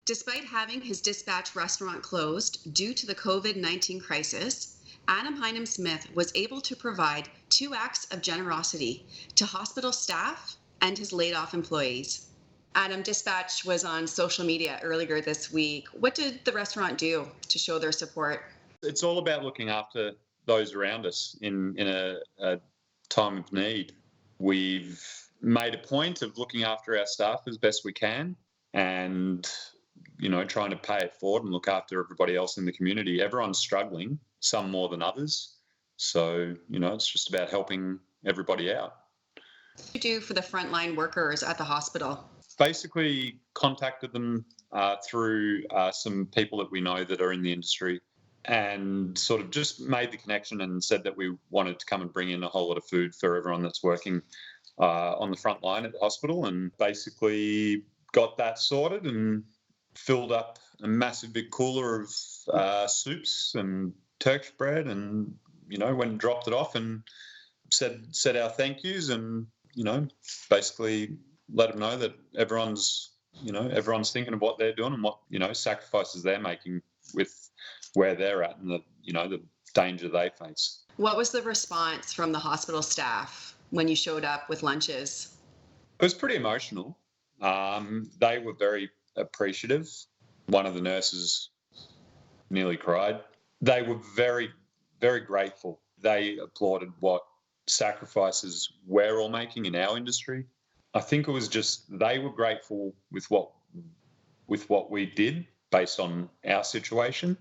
Despite having his dispatch restaurant closed due to the COVID-19 crisis, Adam Hynam-Smith was able to provide 2 acts of generosity to hospital staff and his laid-off employees. Adam, dispatch was on social media earlier this week. What did the restaurant do to show their support? It's all about looking after those around us in a time of need. We've made a point of looking after our staff as best we can and, trying to pay it forward and look after everybody else in the community. Everyone's struggling, some more than others. So, it's just about helping everybody out. What do you do for the frontline workers at the hospital? Basically contacted them through some people that we know that are in the industry and sort of just made the connection and said that we wanted to come and bring in a whole lot of food for everyone that's working on the front line at the hospital, and basically got that sorted and filled up a massive big cooler of soups and Turkish bread and, went and dropped it off and said our thank yous and, basically let them know that everyone's thinking of what they're doing and what, sacrifices they're making with where they're at and the danger they face. What was the response from the hospital staff when you showed up with lunches? It was pretty emotional. They were very appreciative. One of the nurses nearly cried. They were very, very grateful. They applauded what sacrifices we're all making in our industry. I think it was just they were grateful with what we did based on our situation,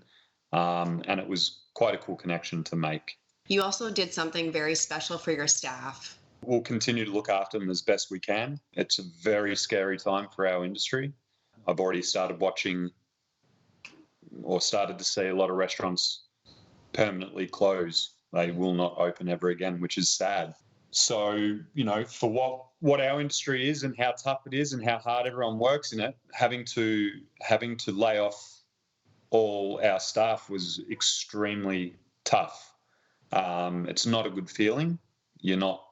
and it was quite a cool connection to make. You also did something very special for your staff. We'll continue to look after them as best we can. It's a very scary time for our industry. I've already started to see a lot of restaurants permanently close. They will not open ever again, which is sad. So, for what our industry is and how tough it is and how hard everyone works in it, having to lay off all our staff was extremely tough. It's not a good feeling. You're not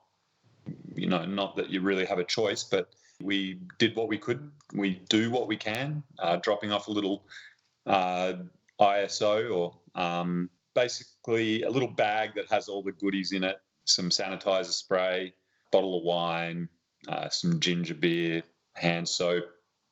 that you really have a choice, but we did what we could. We do what we can, dropping off a little ISO or basically a little bag that has all the goodies in it, some sanitizer spray, bottle of wine, some ginger beer, hand soap.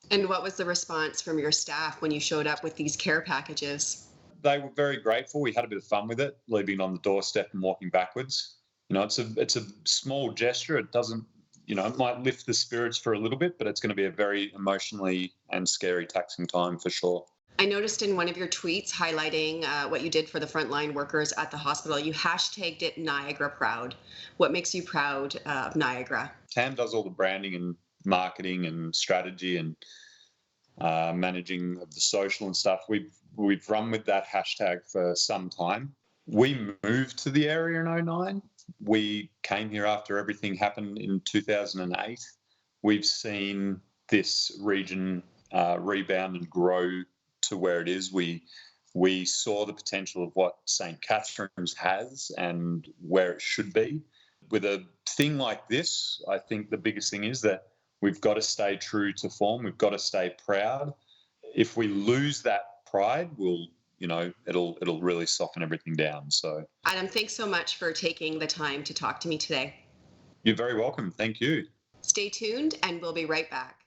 And what was the response from your staff when you showed up with these care packages? They were very grateful. We had a bit of fun with it, leaving it on the doorstep and walking backwards. It's a small gesture. It doesn't, it might lift the spirits for a little bit, but it's going to be a very emotionally and scary, taxing time for sure. I noticed in one of your tweets highlighting what you did for the frontline workers at the hospital, you hashtagged it Niagara Proud. What makes you proud of Niagara? Tam does all the branding and marketing and strategy and managing of the social and stuff. We've run with that hashtag for some time. We moved to the area in 2009. We came here after everything happened in 2008. We've seen this region rebound and grow to where it is. We saw the potential of what St. Catharines has and where it should be. With a thing like this, I think the biggest thing is that we've got to stay true to form. We've got to stay proud. If we lose that pride, it'll really soften everything down. So, Adam, thanks so much for taking the time to talk to me today. You're very welcome. Thank you. Stay tuned and we'll be right back.